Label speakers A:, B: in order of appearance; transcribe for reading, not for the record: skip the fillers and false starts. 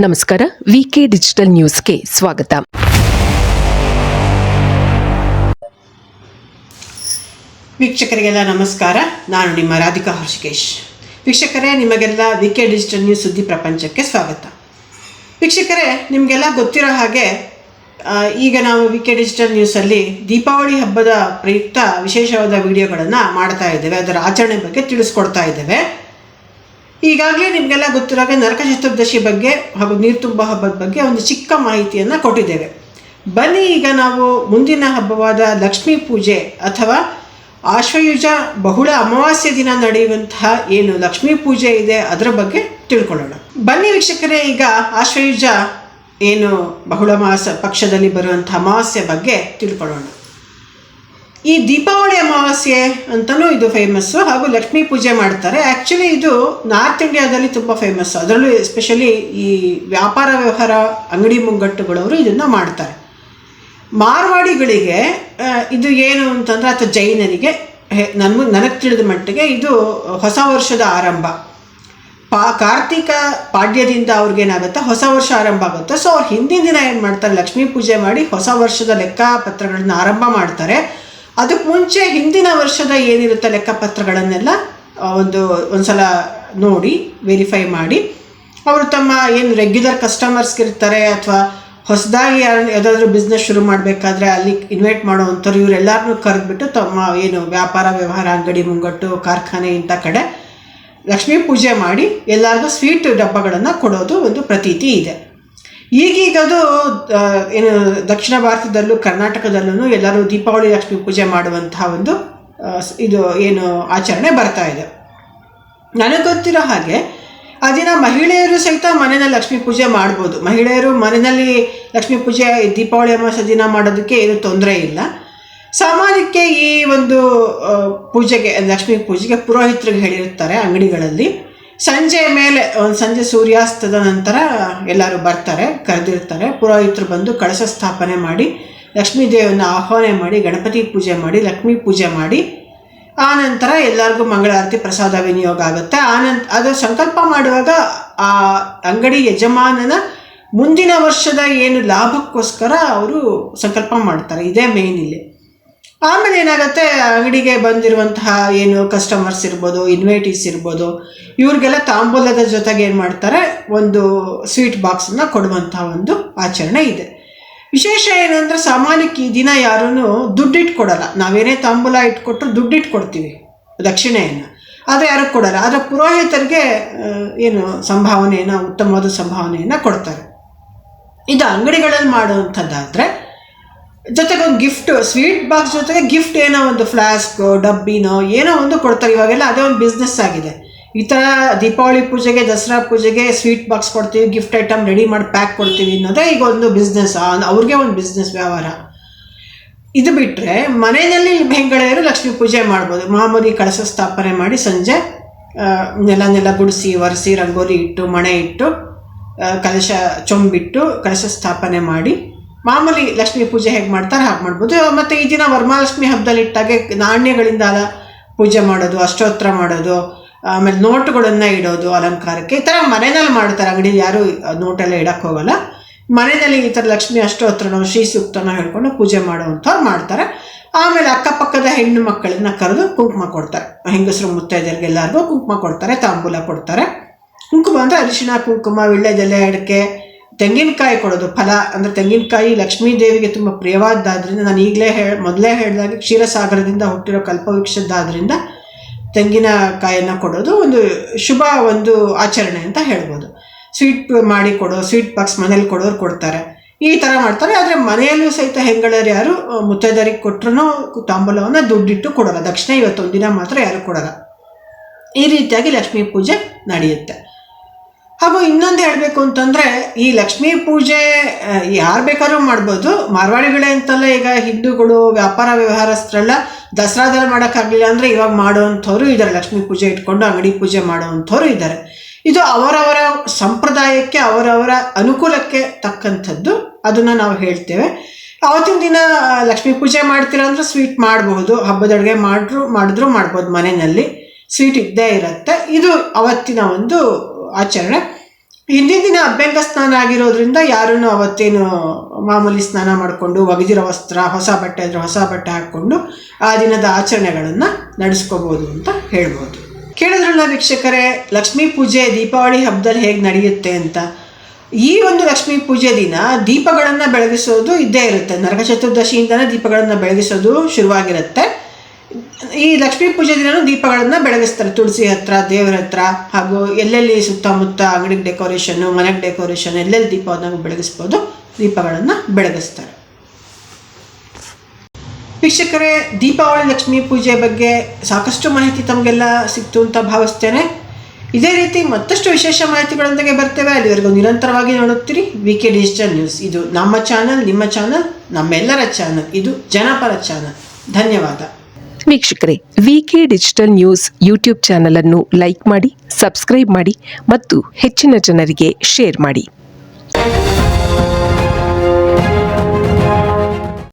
A: ನಮಸ್ಕಾರ. ವಿಕೆ ಡಿಜಿಟಲ್ ನ್ಯೂಸ್ಗೆ ಸ್ವಾಗತ.
B: ವೀಕ್ಷಕರಿಗೆಲ್ಲ ನಮಸ್ಕಾರ. ನಾನು ನಿಮ್ಮ ರಾಧಿಕಾ ಹರ್ಷಿಕೇಶ್. ವೀಕ್ಷಕರೇ, ನಿಮಗೆಲ್ಲ ವಿಕೆ ಡಿಜಿಟಲ್ ನ್ಯೂಸ್ ಸುದ್ದಿ ಪ್ರಪಂಚಕ್ಕೆ ಸ್ವಾಗತ. ವೀಕ್ಷಕರೇ, ನಿಮಗೆಲ್ಲ ಗೊತ್ತಿರೋ ಹಾಗೆ ಈಗ ನಾವು ವಿಕೆ ಡಿಜಿಟಲ್ ನ್ಯೂಸಲ್ಲಿ ದೀಪಾವಳಿ ಹಬ್ಬದ ಪ್ರಯುಕ್ತ ವಿಶೇಷವಾದ ವಿಡಿಯೋಗಳನ್ನು ಮಾಡ್ತಾ ಇದ್ದೇವೆ. ಅದರ ಆಚರಣೆ ಬಗ್ಗೆ ತಿಳಿಸ್ಕೊಡ್ತಾ ಇದ್ದೇವೆ. ಈಗಾಗಲೇ ನಿಮಗೆಲ್ಲ ಗೊತ್ತಿರೋ ನರಕ ಚತುರ್ದಶಿ ಬಗ್ಗೆ ಹಾಗೂ ನೀರು ತುಂಬ ಹಬ್ಬದ ಬಗ್ಗೆ ಒಂದು ಚಿಕ್ಕ ಮಾಹಿತಿಯನ್ನು ಕೊಟ್ಟಿದ್ದೇವೆ. ಬನ್ನಿ, ಈಗ ನಾವು ಮುಂದಿನ ಹಬ್ಬವಾದ ಲಕ್ಷ್ಮೀ ಪೂಜೆ ಅಥವಾ ಆಶ್ವಯುಜ ಬಹುಳ ಅಮಾವಾಸ್ಯೆ ದಿನ ನಡೆಯುವಂತಹ ಏನು ಲಕ್ಷ್ಮೀ ಪೂಜೆ ಇದೆ ಅದರ ಬಗ್ಗೆ ತಿಳ್ಕೊಳ್ಳೋಣ. ಬನ್ನಿ ವೀಕ್ಷಕರೇ, ಈಗ ಆಶ್ವಯುಜ ಏನು ಬಹುಳ ಮಾಸ ಪಕ್ಷದಲ್ಲಿ ಬರುವಂಥ ಅಮಾವಾಸ್ಯೆ ಬಗ್ಗೆ ತಿಳ್ಕೊಳ್ಳೋಣ. ಈ ದೀಪಾವಳಿ ಅಮಾವಾಸ್ಯೆ ಅಂತಲೂ ಇದು ಫೇಮಸ್ಸು, ಹಾಗೂ ಲಕ್ಷ್ಮೀ ಪೂಜೆ ಮಾಡ್ತಾರೆ. ಆ್ಯಕ್ಚುಲಿ ಇದು ನಾರ್ತ್ ಇಂಡಿಯಾದಲ್ಲಿ ತುಂಬ ಫೇಮಸ್ಸು. ಅದರಲ್ಲೂ ಎಸ್ಪೆಷಲಿ ಈ ವ್ಯಾಪಾರ ವ್ಯವಹಾರ ಅಂಗಡಿ ಮುಂಗಟ್ಟುಗಳವರು ಇದನ್ನು ಮಾಡ್ತಾರೆ. ಮಾರ್ವಾಡಿಗಳಿಗೆ ಇದು ಏನು ಅಂತಂದರೆ, ಅಥವಾ ಜೈನರಿಗೆ ನನಗೆ ತಿಳಿದ ಮಟ್ಟಿಗೆ ಇದು ಹೊಸ ವರ್ಷದ ಆರಂಭ. ಕಾರ್ತಿಕ ಪಾಡ್ಯದಿಂದ ಅವ್ರಿಗೇನಾಗುತ್ತೆ, ಹೊಸ ವರ್ಷ ಆರಂಭ ಆಗುತ್ತೆ. ಸೊ ಅವ್ರು ಹಿಂದಿನ ದಿನ ಏನು ಮಾಡ್ತಾರೆ, ಲಕ್ಷ್ಮೀ ಪೂಜೆ ಮಾಡಿ ಹೊಸ ವರ್ಷದ ಲೆಕ್ಕಪತ್ರಗಳನ್ನು ಆರಂಭ ಮಾಡ್ತಾರೆ. ಅದಕ್ಕೆ ಮುಂಚೆ ಹಿಂದಿನ ವರ್ಷದ ಏನಿರುತ್ತೆ ಲೆಕ್ಕಪತ್ರಗಳನ್ನೆಲ್ಲ ಒಂದು ಸಲ ನೋಡಿ ವೆರಿಫೈ ಮಾಡಿ, ಅವರು ತಮ್ಮ ಏನು ರೆಗ್ಯುಲರ್ ಕಸ್ಟಮರ್ಸ್ಗಿರ್ತಾರೆ ಅಥವಾ ಹೊಸದಾಗಿ ಯಾವುದಾದ್ರೂ ಬಿಸ್ನೆಸ್ ಶುರು ಮಾಡಬೇಕಾದ್ರೆ ಅಲ್ಲಿ ಇನ್ವೈಟ್ ಮಾಡೋವಂಥವ್ರು ಇವರೆಲ್ಲರನ್ನೂ ಕರೆದ್ಬಿಟ್ಟು ತಮ್ಮ ಏನು ವ್ಯಾಪಾರ ವ್ಯವಹಾರ ಅಂಗಡಿ ಮುಂಗಟ್ಟು ಕಾರ್ಖಾನೆ ಇಂಥ ಕಡೆ ಲಕ್ಷ್ಮೀ ಪೂಜೆ ಮಾಡಿ ಎಲ್ಲರಿಗೂ ಸ್ವೀಟ್ ಡಬ್ಬಗಳನ್ನು ಕೊಡೋದು ಒಂದು ಪ್ರತೀತಿ ಇದೆ. ಈಗೀಗ ಅದು ಏನು ದಕ್ಷಿಣ ಭಾರತದಲ್ಲೂ ಕರ್ನಾಟಕದಲ್ಲೂ ಎಲ್ಲರೂ ದೀಪಾವಳಿ ಲಕ್ಷ್ಮೀ ಪೂಜೆ ಮಾಡುವಂತಹ ಒಂದು ಇದು ಏನು ಆಚರಣೆ ಬರ್ತಾ ಇದೆ. ನನಗೆ ಗೊತ್ತಿರೋ ಹಾಗೆ ಆ ದಿನ ಮಹಿಳೆಯರು ಸಹಿತ ಮನೆಯಲ್ಲಿ ಲಕ್ಷ್ಮೀ ಪೂಜೆ ಮಾಡ್ಬೋದು. ಮಹಿಳೆಯರು ಮನೆಯಲ್ಲಿ ಲಕ್ಷ್ಮೀ ಪೂಜೆ ದೀಪಾವಳಿ ಅಮಾವಾಸ್ಯೆ ದಿನ ಮಾಡೋದಕ್ಕೆ ಏನೂ ತೊಂದರೆ ಇಲ್ಲ. ಸಾಮಾನ್ಯಕ್ಕೆ ಈ ಒಂದು ಪೂಜೆಗೆ, ಲಕ್ಷ್ಮೀ ಪೂಜೆಗೆ ಪುರೋಹಿತರಿಗೆ ಹೇಳಿರ್ತಾರೆ ಅಂಗಡಿಗಳಲ್ಲಿ. ಸಂಜೆ ಮೇಲೆ ಸಂಜೆ ಸೂರ್ಯಾಸ್ತದ ನಂತರ ಎಲ್ಲರೂ ಬರ್ತಾರೆ, ಕರೆದಿರ್ತಾರೆ. ಪುರೋಹಿತರು ಬಂದು ಕಳಶ ಸ್ಥಾಪನೆ ಮಾಡಿ ಲಕ್ಷ್ಮೀ ದೇವಿಯನ್ನು ಆಹ್ವಾನ ಮಾಡಿ ಗಣಪತಿ ಪೂಜೆ ಮಾಡಿ ಲಕ್ಷ್ಮೀ ಪೂಜೆ ಮಾಡಿ ಆನಂತರ ಎಲ್ಲರಿಗೂ ಮಂಗಳಾರತಿ ಪ್ರಸಾದ ವಿನಿಯೋಗ ಆಗುತ್ತೆ. ಅದು ಸಂಕಲ್ಪ ಮಾಡುವಾಗ ಆ ಅಂಗಡಿ ಯಜಮಾನನ ಮುಂದಿನ ವರ್ಷದ ಏನು ಲಾಭಕ್ಕೋಸ್ಕರ ಅವರು ಸಂಕಲ್ಪ ಮಾಡ್ತಾರೆ. ಇದೇ ಮೇನ್ ಇಲ್ಲಿ. ಆಮೇಲೆ ಏನಾಗುತ್ತೆ, ಅಂಗಡಿಗೆ ಬಂದಿರುವಂತಹ ಏನು ಕಸ್ಟಮರ್ಸ್ ಇರ್ಬೋದು, ಇನ್ವೈಟೀಸ್ ಇರ್ಬೋದು, ಇವ್ರಿಗೆಲ್ಲ ತಾಂಬೂಲದ ಜೊತೆಗೆ ಏನು ಮಾಡ್ತಾರೆ, ಒಂದು ಸ್ವೀಟ್ ಬಾಕ್ಸನ್ನು ಕೊಡುವಂತಹ ಒಂದು ಆಚರಣೆ ಇದೆ. ವಿಶೇಷ ಏನಂದರೆ, ಸಾಮಾನ್ಯಕ್ಕೆ ಈ ದಿನ ಯಾರೂ ದುಡ್ಡಿಟ್ಟು ಕೊಡಲ್ಲ. ನಾವೇನೇ ತಾಂಬೂಲ ಇಟ್ಕೊಟ್ರು ದುಡ್ಡಿಟ್ಟು ಕೊಡ್ತೀವಿ ದಕ್ಷಿಣೆಯನ್ನು, ಆದರೆ ಯಾರು ಕೊಡಲ್ಲ. ಆದರೆ ಪುರೋಹಿತರಿಗೆ ಏನು ಸಂಭಾವನೆಯನ್ನು, ಉತ್ತಮವಾದ ಸಂಭಾವನೆಯನ್ನು ಕೊಡ್ತಾರೆ. ಇದು ಅಂಗಡಿಗಳಲ್ಲಿ ಮಾಡುವಂಥದ್ದಾದರೆ ಜೊತೆಗೆ ಒಂದು ಗಿಫ್ಟ್, ಸ್ವೀಟ್ ಬಾಕ್ಸ್ ಜೊತೆಗೆ ಗಿಫ್ಟ್ ಏನೋ ಒಂದು ಫ್ಲಾಸ್ಕೋ ಡಬ್ಬಿನೋ ಏನೋ ಒಂದು ಕೊಡ್ತಾರೆ. ಇವಾಗೆಲ್ಲ ಅದೇ ಒಂದು ಬಿಸ್ನೆಸ್ ಆಗಿದೆ. ಈ ಥರ ದೀಪಾವಳಿ ಪೂಜೆಗೆ, ದಸರಾ ಪೂಜೆಗೆ ಸ್ವೀಟ್ ಬಾಕ್ಸ್ ಕೊಡ್ತೀವಿ, ಗಿಫ್ಟ್ ಐಟಮ್ ರೆಡಿ ಮಾಡಿ ಪ್ಯಾಕ್ ಕೊಡ್ತೀವಿ ಅನ್ನೋದೇ ಈಗ ಒಂದು ಬಿಸ್ನೆಸ್, ಅವ್ರಿಗೆ ಒಂದು ಬಿಸ್ನೆಸ್ ವ್ಯವಹಾರ. ಇದು ಬಿಟ್ಟರೆ ಮನೆಯಲ್ಲಿ ಹೆಂಗಳೆಯರು ಲಕ್ಷ್ಮೀ ಪೂಜೆ ಮಾಡ್ಬೋದು. ಮಾಮೂಲಿ ಕಳಶ ಸ್ಥಾಪನೆ ಮಾಡಿ ಸಂಜೆ ನೆಲ ಗುಡಿಸಿ ಒರೆಸಿ ರಂಗೋಲಿ ಇಟ್ಟು ಮಣೆ ಇಟ್ಟು ಕಲಶ ಚೊಂಬಿಟ್ಟು ಕಳಶ ಸ್ಥಾಪನೆ ಮಾಡಿ ಮಾಮೂಲಿ ಲಕ್ಷ್ಮೀ ಪೂಜೆ ಹೇಗೆ ಮಾಡ್ತಾರೆ ಹಾಗೆ ಮಾಡ್ಬೋದು. ಮತ್ತು ಈ ದಿನ ವರಮಹಾಲಕ್ಷ್ಮಿ ಹಬ್ಬದಲ್ಲಿ ಇಟ್ಟಾಗೆ ನಾಣ್ಯಗಳಿಂದ ಪೂಜೆ ಮಾಡೋದು, ಅಷ್ಟೋತ್ತರ ಮಾಡೋದು, ಆಮೇಲೆ ನೋಟುಗಳನ್ನು ಇಡೋದು ಅಲಂಕಾರಕ್ಕೆ, ಈ ಥರ ಮನೆಯಲ್ಲಿ ಮಾಡ್ತಾರೆ. ಅಂಗಡಿಯಲ್ಲಿ ಯಾರು ನೋಟೆಲ್ಲ ಇಡಕ್ಕೆ ಹೋಗಲ್ಲ. ಮನೆಯಲ್ಲಿ ಈ ಥರ ಲಕ್ಷ್ಮಿ ಅಷ್ಟೋತ್ತರನೋ ಶ್ರೀ ಸೂಕ್ತನೋ ಹೇಳ್ಕೊಂಡು ಪೂಜೆ ಮಾಡೋವಂಥವ್ರು ಮಾಡ್ತಾರೆ. ಆಮೇಲೆ ಅಕ್ಕಪಕ್ಕದ ಹೆಣ್ಣು ಮಕ್ಕಳನ್ನ ಕರೆದು ಕುಂಕುಮ ಕೊಡ್ತಾರೆ. ಹೆಂಗಸರು ಮುತ್ತೈದೆಯರಿಗೆ ಎಲ್ಲರಿಗೂ ಕುಂಕುಮ ಕೊಡ್ತಾರೆ, ತಾಂಬೂಲ ಕೊಡ್ತಾರೆ. ಕುಂಕುಮ ಅಂದರೆ ಅರಿಶಿಣ, ಕುಂಕುಮ, ವೀಳ್ಯದೆಲೆ, ಅಡಿಕೆ, ತೆಂಗಿನಕಾಯಿ ಕೊಡೋದು. ಫಲ ಅಂದರೆ ತೆಂಗಿನಕಾಯಿ ಲಕ್ಷ್ಮೀ ದೇವಿಗೆ ತುಂಬ ಪ್ರಿಯವಾದ್ದಾದ್ರಿಂದ, ನಾನು ಈಗಲೇ ಮೊದಲೇ ಹೇಳಿದಾಗೆ ಕ್ಷೀರಸಾಗರದಿಂದ ಹುಟ್ಟಿರೋ ಕಲ್ಪವೃಕ್ಷದ್ದಾದ್ರಿಂದ ತೆಂಗಿನಕಾಯನ್ನು ಕೊಡೋದು ಒಂದು ಶುಭ ಒಂದು ಆಚರಣೆ ಅಂತ ಹೇಳ್ಬೋದು. ಸ್ವೀಟ್ ಮಾಡಿ ಕೊಡೋ, ಸ್ವೀಟ್ ಬಾಕ್ಸ್ ಮನೇಲಿ ಕೊಡೋರು ಕೊಡ್ತಾರೆ, ಈ ಥರ ಮಾಡ್ತಾರೆ. ಆದರೆ ಮನೆಯಲ್ಲೂ ಸಹಿತ ಹೆಂಗಳರು ಯಾರು ಮುತ್ತೈದರಿಗೆ ಕೊಟ್ಟರು ತಾಂಬೂಲವನ್ನು ದುಡ್ಡಿಟ್ಟು ಕೊಡೋಲ್ಲ. ದಕ್ಷಿಣ ಇವತ್ತೊಂದಿನ ಮಾತ್ರ ಯಾರು ಕೊಡೋಲ್ಲ. ಈ ರೀತಿಯಾಗಿ ಲಕ್ಷ್ಮೀ ಪೂಜೆ ನಡೆಯುತ್ತೆ. ಹಾಗೂ ಇನ್ನೊಂದು ಹೇಳಬೇಕು ಅಂತಂದರೆ, ಈ ಲಕ್ಷ್ಮೀ ಪೂಜೆ ಯಾರು ಬೇಕಾದ್ರೂ ಮಾಡ್ಬೋದು. ಮಾರ್ವಾಡಿಗಳೇ ಅಂತಲ್ಲ, ಈಗ ಹಿಂದೂಗಳು ವ್ಯಾಪಾರ ವ್ಯವಹಾರಸ್ಥರೆಲ್ಲ ದಸರಾದಲ್ಲಿ ಮಾಡೋಕ್ಕಾಗಲಿಲ್ಲ ಅಂದರೆ ಇವಾಗ ಮಾಡೋವಂಥವ್ರು ಇದ್ದಾರೆ. ಲಕ್ಷ್ಮೀ ಪೂಜೆ ಇಟ್ಕೊಂಡು ಅಂಗಡಿ ಪೂಜೆ ಮಾಡೋವಂಥವ್ರು ಇದ್ದಾರೆ. ಇದು ಅವರವರ ಸಂಪ್ರದಾಯಕ್ಕೆ, ಅವರವರ ಅನುಕೂಲಕ್ಕೆ ತಕ್ಕಂಥದ್ದು. ಅದನ್ನು ನಾವು ಹೇಳ್ತೇವೆ. ಆವತ್ತಿನ ದಿನ ಲಕ್ಷ್ಮೀ ಪೂಜೆ ಮಾಡ್ತೀರ ಅಂದರೆ ಸ್ವೀಟ್ ಮಾಡಬಹುದು. ಹಬ್ಬದ ಅಡುಗೆ ಮಾಡಿದ್ರು ಮಾಡ್ಬೋದು. ಮನೆಯಲ್ಲಿ ಸ್ವೀಟ್ ಇದ್ದೇ ಇರುತ್ತೆ. ಇದು ಅವತ್ತಿನ ಒಂದು ಆಚರಣೆ. ಹಿಂದಿನ ದಿನ ಅಭ್ಯಂಗ ಸ್ನಾನ ಆಗಿರೋದ್ರಿಂದ ಯಾರೂ ಅವತ್ತೇನು ಮಾಮೂಲಿ ಸ್ನಾನ ಮಾಡಿಕೊಂಡು ಒಗೆದಿರೋ ವಸ್ತ್ರ, ಹೊಸ ಬಟ್ಟೆ ಇದ್ರೆ ಹೊಸ ಬಟ್ಟೆ ಹಾಕ್ಕೊಂಡು ಆ ದಿನದ ಆಚರಣೆಗಳನ್ನು ನಡೆಸ್ಕೋಬೋದು ಅಂತ ಹೇಳ್ಬೋದು. ಕೇಳಿದ್ರಲ್ಲ ವೀಕ್ಷಕರೇ, ಲಕ್ಷ್ಮೀ ಪೂಜೆ ದೀಪಾವಳಿ ಹಬ್ಬದಲ್ಲಿ ಹೇಗೆ ನಡೆಯುತ್ತೆ ಅಂತ. ಈ ಒಂದು ಲಕ್ಷ್ಮೀ ಪೂಜೆ ದಿನ ದೀಪಗಳನ್ನು ಬೆಳಗಿಸೋದು ಇದ್ದೇ ಇರುತ್ತೆ. ನರಕ ಚತುರ್ದಶಿಯಿಂದನೇ ದೀಪಗಳನ್ನು ಬೆಳಗಿಸೋದು ಶುರುವಾಗಿರುತ್ತೆ. ಈ ಲಕ್ಷ್ಮೀ ಪೂಜೆ ದಿನವೂ ದೀಪಗಳನ್ನು ಬೆಳಗಿಸ್ತಾರೆ. ತುಳಸಿ ಹತ್ರ, ದೇವರ ಹತ್ರ, ಹಾಗೂ ಎಲ್ಲೆಲ್ಲಿ ಸುತ್ತಮುತ್ತ ಅಂಗಡಿಗೆ ಡೆಕೋರೇಷನ್ನು, ಮನೆಗೆ ಡೆಕೋರೇಷನ್, ಎಲ್ಲೆಲ್ಲಿ ದೀಪವನ್ನು ಬೆಳಗಿಸ್ಬೋದು ದೀಪಗಳನ್ನು ಬೆಳಗಿಸ್ತಾರೆ. ವೀಕ್ಷಕರೇ, ದೀಪಾವಳಿ ಲಕ್ಷ್ಮೀ ಪೂಜೆ ಬಗ್ಗೆ ಸಾಕಷ್ಟು ಮಾಹಿತಿ ತಮಗೆಲ್ಲ ಸಿಕ್ತು ಅಂತ ಭಾವಿಸ್ತೇನೆ. ಇದೇ ರೀತಿ ಮತ್ತಷ್ಟು ವಿಶೇಷ ಮಾಹಿತಿಗಳೊಂದಿಗೆ ಬರ್ತೇವೆ. ಅಲ್ಲಿವರೆಗೂ ನಿರಂತರವಾಗಿ ನೋಡುತ್ತೀರಿ ವಿಕೆ ಡಿಜಿಟಲ್ ನ್ಯೂಸ್. ಇದು ನಮ್ಮ ಚಾನಲ್, ನಿಮ್ಮ ಚಾನಲ್, ನಮ್ಮೆಲ್ಲರ ಚಾನಲ್. ಇದು ಜನಪರ ಚಾನಲ್. ಧನ್ಯವಾದ
A: ವೀಕ್ಷಕರೇ, ವಿಕೆ ಡಿಜಿಟಲ್ ನ್ಯೂಸ್ ಯೂಟ್ಯೂಬ್ ಚಾನಲ್ ಅನ್ನು ಲೈಕ್ ಮಾಡಿ, ಸಬ್ಸ್ಕ್ರೈಬ್ ಮಾಡಿ ಮತ್ತು ಹೆಚ್ಚಿನ ಜನರಿಗೆ ಶೇರ್ ಮಾಡಿ.